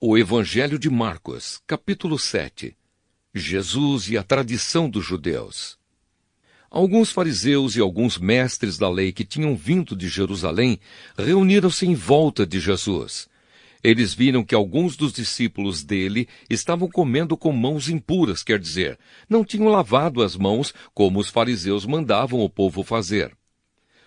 O Evangelho de Marcos, capítulo 7. Jesus e a tradição dos judeus. Alguns fariseus e alguns mestres da lei que tinham vindo de Jerusalém reuniram-se em volta de Jesus. Eles viram que alguns dos discípulos dele estavam comendo com mãos impuras, quer dizer, não tinham lavado as mãos como os fariseus mandavam o povo fazer.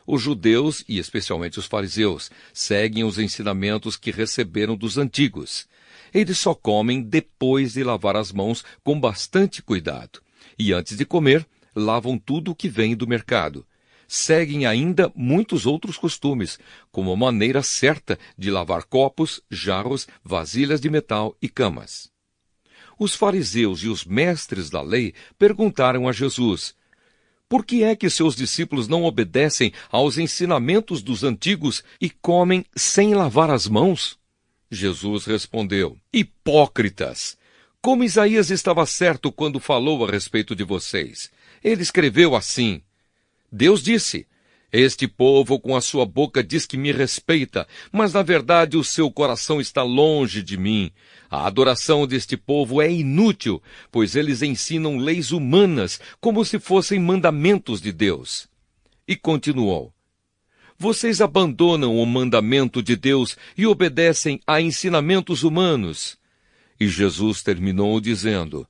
Os judeus, e especialmente os fariseus, seguem os ensinamentos que receberam dos antigos. Eles só comem depois de lavar as mãos com bastante cuidado. E antes de comer, lavam tudo o que vem do mercado. Seguem ainda muitos outros costumes, como a maneira certa de lavar copos, jarros, vasilhas de metal e camas. Os fariseus e os mestres da lei perguntaram a Jesus: por que é que seus discípulos não obedecem aos ensinamentos dos antigos e comem sem lavar as mãos? Jesus respondeu: hipócritas! Como Isaías estava certo quando falou a respeito de vocês. Ele escreveu assim: Deus disse: este povo com a sua boca diz que me respeita, mas na verdade o seu coração está longe de mim. A adoração deste povo é inútil, pois eles ensinam leis humanas como se fossem mandamentos de Deus. E continuou: vocês abandonam o mandamento de Deus e obedecem a ensinamentos humanos. E Jesus terminou dizendo: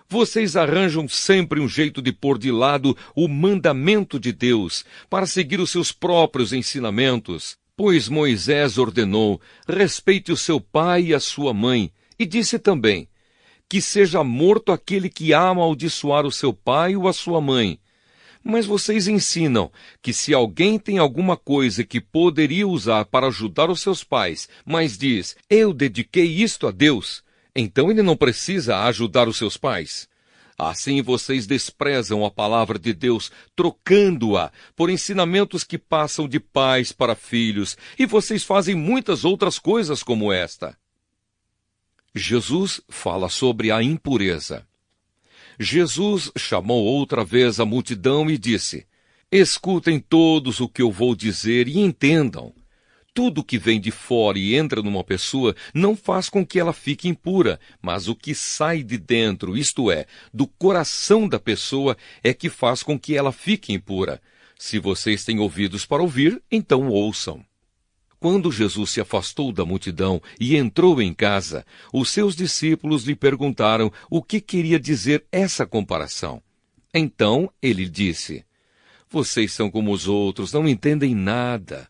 vocês arranjam sempre um jeito de pôr de lado o mandamento de Deus para seguir os seus próprios ensinamentos. Pois Moisés ordenou: respeite o seu pai e a sua mãe, e disse também: que seja morto aquele que amaldiçoar o seu pai ou a sua mãe. Mas vocês ensinam que se alguém tem alguma coisa que poderia usar para ajudar os seus pais, mas diz: eu dediquei isto a Deus, então ele não precisa ajudar os seus pais. Assim vocês desprezam a palavra de Deus, trocando-a por ensinamentos que passam de pais para filhos, e vocês fazem muitas outras coisas como esta. Jesus fala sobre a impureza. Jesus chamou outra vez a multidão e disse: escutem todos o que eu vou dizer e entendam. Tudo que vem de fora e entra numa pessoa não faz com que ela fique impura, mas o que sai de dentro, isto é, do coração da pessoa, é que faz com que ela fique impura. Se vocês têm ouvidos para ouvir, então ouçam. Quando Jesus se afastou da multidão e entrou em casa, os seus discípulos lhe perguntaram o que queria dizer essa comparação. Então ele disse: vocês são como os outros, não entendem nada.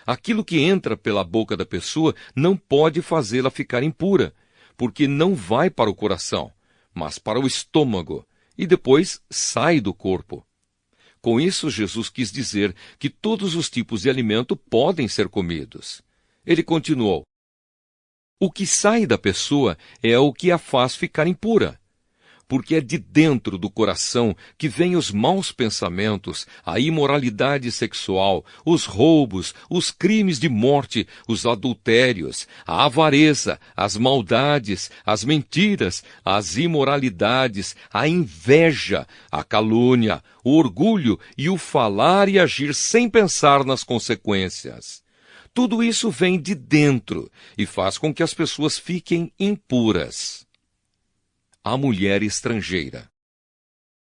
Aquilo que entra pela boca da pessoa não pode fazê-la ficar impura, porque não vai para o coração, mas para o estômago, e depois sai do corpo. Com isso, Jesus quis dizer que todos os tipos de alimento podem ser comidos. Ele continuou: o que sai da pessoa é o que a faz ficar impura, porque é de dentro do coração que vêm os maus pensamentos, a imoralidade sexual, os roubos, os crimes de morte, os adultérios, a avareza, as maldades, as mentiras, as imoralidades, a inveja, a calúnia, o orgulho e o falar e agir sem pensar nas consequências. Tudo isso vem de dentro e faz com que as pessoas fiquem impuras. A mulher estrangeira.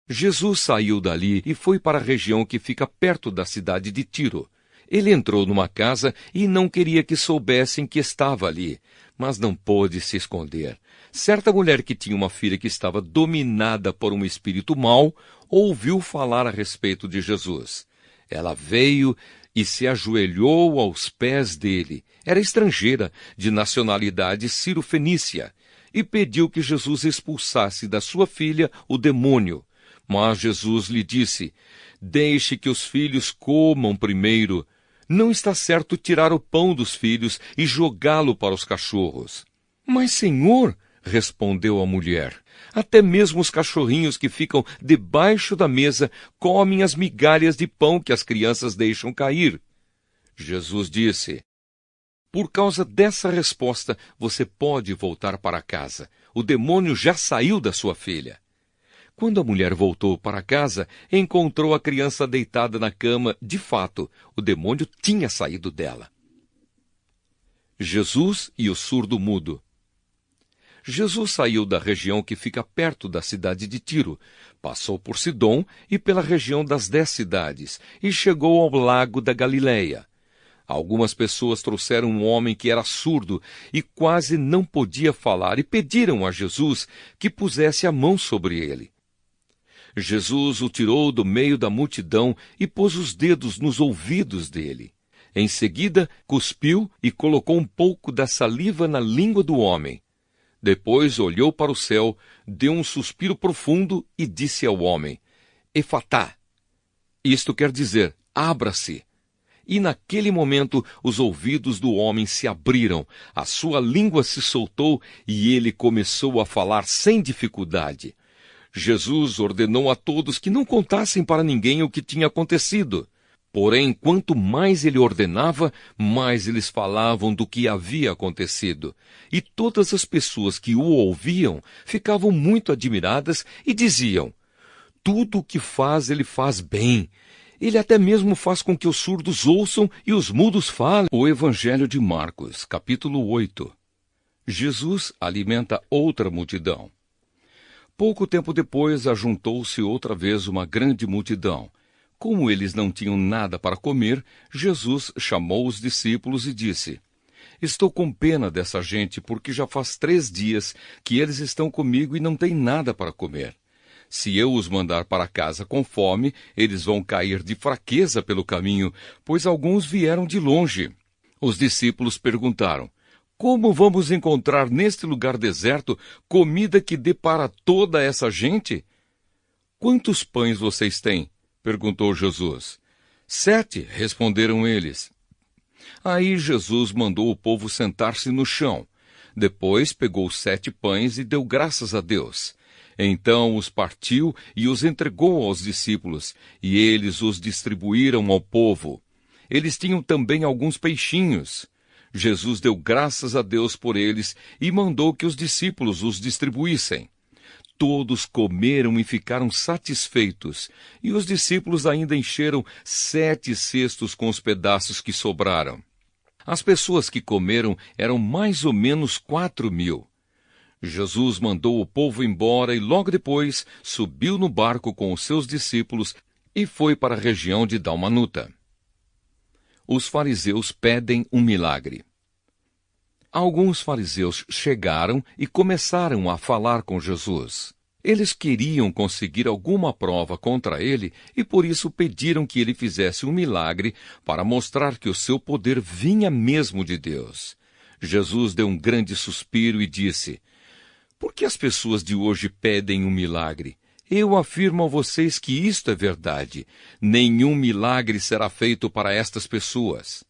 Jesus saiu dali e foi para a região que fica perto da cidade de Tiro. Ele entrou numa casa e não queria que soubessem que estava ali, mas não pôde se esconder. Certa mulher que tinha uma filha que estava dominada por um espírito mau, ouviu falar a respeito de Jesus. Ela veio e se ajoelhou aos pés dele. Era estrangeira, de nacionalidade sírio-fenícia, e pediu que Jesus expulsasse da sua filha o demônio. Mas Jesus lhe disse: deixe que os filhos comam primeiro. Não está certo tirar o pão dos filhos e jogá-lo para os cachorros. Mas, Senhor, respondeu a mulher, até mesmo os cachorrinhos que ficam debaixo da mesa comem as migalhas de pão que as crianças deixam cair. Jesus disse: por causa dessa resposta, você pode voltar para casa. O demônio já saiu da sua filha. Quando a mulher voltou para casa, encontrou a criança deitada na cama. De fato, o demônio tinha saído dela. Jesus e o surdo-mudo. Jesus saiu da região que fica perto da cidade de Tiro, passou por Sidom e pela região das 10 cidades, e chegou ao lago da Galileia. Algumas pessoas trouxeram um homem que era surdo e quase não podia falar, e pediram a Jesus que pusesse a mão sobre ele. Jesus o tirou do meio da multidão e pôs os dedos nos ouvidos dele. Em seguida, cuspiu e colocou um pouco da saliva na língua do homem. Depois olhou para o céu, deu um suspiro profundo e disse ao homem: Efatá. Isto quer dizer, abra-se. E naquele momento os ouvidos do homem se abriram, a sua língua se soltou e ele começou a falar sem dificuldade. Jesus ordenou a todos que não contassem para ninguém o que tinha acontecido. Porém, quanto mais ele ordenava, mais eles falavam do que havia acontecido. E todas as pessoas que o ouviam ficavam muito admiradas e diziam: tudo o que faz, ele faz bem. Ele até mesmo faz com que os surdos ouçam e os mudos falem. O Evangelho de Marcos, capítulo 8. Jesus alimenta outra multidão. Pouco tempo depois, ajuntou-se outra vez uma grande multidão. Como eles não tinham nada para comer, Jesus chamou os discípulos e disse: Estou com pena dessa gente, porque já faz 3 dias que eles estão comigo e não têm nada para comer. Se eu os mandar para casa com fome, eles vão cair de fraqueza pelo caminho, pois alguns vieram de longe. Os discípulos perguntaram: Como vamos encontrar neste lugar deserto comida que dê para toda essa gente? Quantos pães vocês têm? Perguntou Jesus. 7, responderam eles. Aí Jesus mandou o povo sentar-se no chão. Depois pegou 7 pães e deu graças a Deus. Então os partiu e os entregou aos discípulos, e eles os distribuíram ao povo. Eles tinham também alguns peixinhos. Jesus deu graças a Deus por eles e mandou que os discípulos os distribuíssem. Todos comeram e ficaram satisfeitos, e os discípulos ainda encheram 7 cestos com os pedaços que sobraram. As pessoas que comeram eram mais ou menos 4.000. Jesus mandou o povo embora e logo depois subiu no barco com os seus discípulos e foi para a região de Dalmanuta. Os fariseus pedem um milagre. Alguns fariseus chegaram e começaram a falar com Jesus. Eles queriam conseguir alguma prova contra ele e por isso pediram que ele fizesse um milagre para mostrar que o seu poder vinha mesmo de Deus. Jesus deu um grande suspiro e disse: Por que as pessoas de hoje pedem um milagre? Eu afirmo a vocês que isto é verdade. Nenhum milagre será feito para estas pessoas.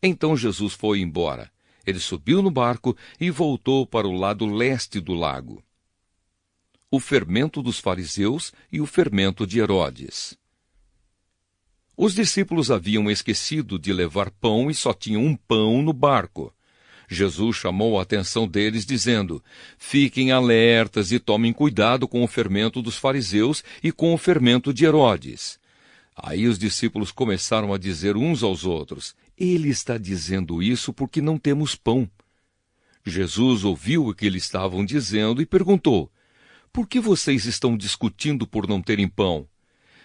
Então Jesus foi embora. Ele subiu no barco e voltou para o lado leste do lago. O fermento dos fariseus e o fermento de Herodes. Os discípulos haviam esquecido de levar pão e só tinham um pão no barco. Jesus chamou a atenção deles, dizendo: Fiquem alertas e tomem cuidado com o fermento dos fariseus e com o fermento de Herodes. Aí os discípulos começaram a dizer uns aos outros: Ele está dizendo isso porque não temos pão. Jesus ouviu o que eles estavam dizendo e perguntou: Por que vocês estão discutindo por não terem pão?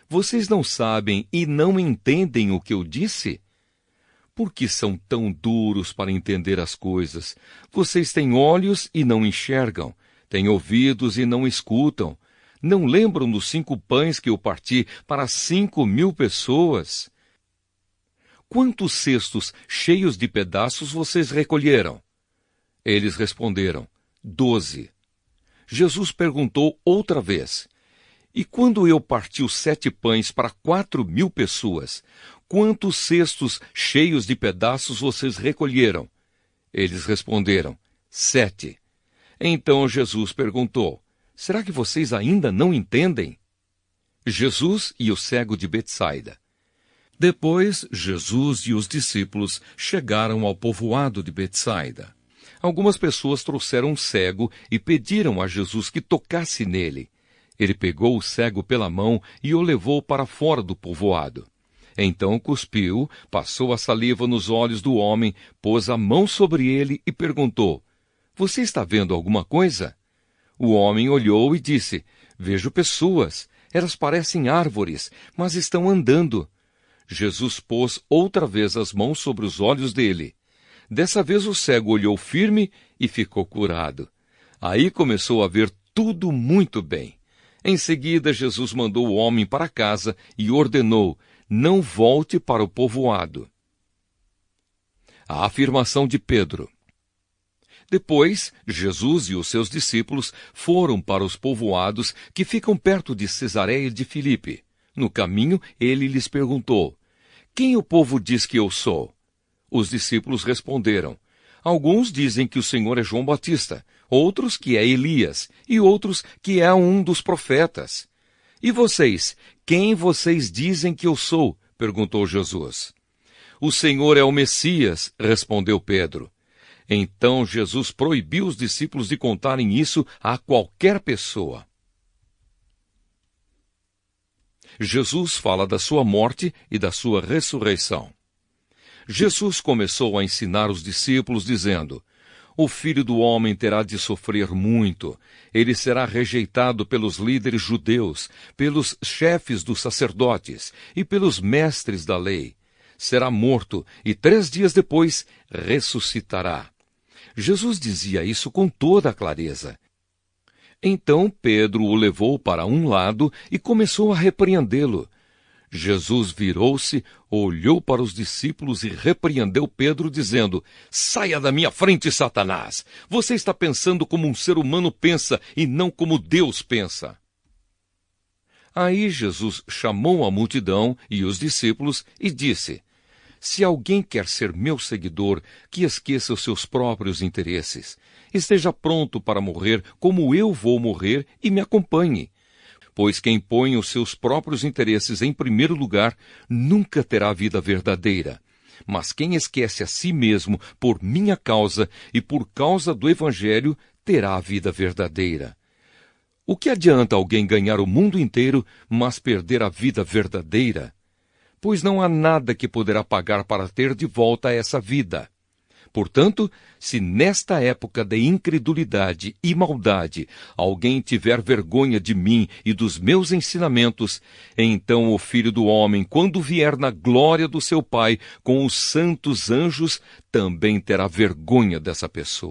Vocês não sabem e não entendem o que eu disse? Por que são tão duros para entender as coisas? Vocês têm olhos e não enxergam, têm ouvidos e não escutam. Não lembram dos 5 pães que eu parti para 5.000 pessoas? Quantos cestos cheios de pedaços vocês recolheram? Eles responderam: 12. Jesus perguntou outra vez: E quando eu parti os 7 pães para 4.000 pessoas, quantos cestos cheios de pedaços vocês recolheram? Eles responderam: 7. Então Jesus perguntou: Será que vocês ainda não entendem? Jesus e o cego de Betsaida. Depois, Jesus e os discípulos chegaram ao povoado de Betsaida. Algumas pessoas trouxeram um cego e pediram a Jesus que tocasse nele. Ele pegou o cego pela mão e o levou para fora do povoado. Então cuspiu, passou a saliva nos olhos do homem, pôs a mão sobre ele e perguntou: Você está vendo alguma coisa? O homem olhou e disse: Vejo pessoas. Elas parecem árvores, mas estão andando. Jesus pôs outra vez as mãos sobre os olhos dele. Dessa vez o cego olhou firme e ficou curado. Aí começou a ver tudo muito bem. Em seguida, Jesus mandou o homem para casa e ordenou: não volte para o povoado. A afirmação de Pedro. Depois, Jesus e os seus discípulos foram para os povoados que ficam perto de Cesareia de Filipe. No caminho, ele lhes perguntou: Quem o povo diz que eu sou? Os discípulos responderam: Alguns dizem que o Senhor é João Batista, outros que é Elias, e outros que é um dos profetas. E vocês, quem vocês dizem que eu sou? Perguntou Jesus. O Senhor é o Messias, respondeu Pedro. Então Jesus proibiu os discípulos de contarem isso a qualquer pessoa. Jesus fala da sua morte e da sua ressurreição. Jesus começou a ensinar os discípulos dizendo: O Filho do Homem terá de sofrer muito. Ele será rejeitado pelos líderes judeus, pelos chefes dos sacerdotes e pelos mestres da lei. Será morto e 3 dias depois ressuscitará. Jesus dizia isso com toda a clareza. Então Pedro o levou para um lado e começou a repreendê-lo. Jesus virou-se, olhou para os discípulos e repreendeu Pedro, dizendo: Saia da minha frente, Satanás! Você está pensando como um ser humano pensa e não como Deus pensa. Aí Jesus chamou a multidão e os discípulos e disse: Se alguém quer ser meu seguidor, que esqueça os seus próprios interesses. Esteja pronto para morrer como eu vou morrer e me acompanhe. Pois quem põe os seus próprios interesses em primeiro lugar nunca terá vida verdadeira. Mas quem esquece a si mesmo por minha causa e por causa do Evangelho terá a vida verdadeira. O que adianta alguém ganhar o mundo inteiro, mas perder a vida verdadeira? Pois não há nada que poderá pagar para ter de volta essa vida. Portanto, se nesta época de incredulidade e maldade alguém tiver vergonha de mim e dos meus ensinamentos, então o Filho do Homem, quando vier na glória do seu Pai com os santos anjos, também terá vergonha dessa pessoa.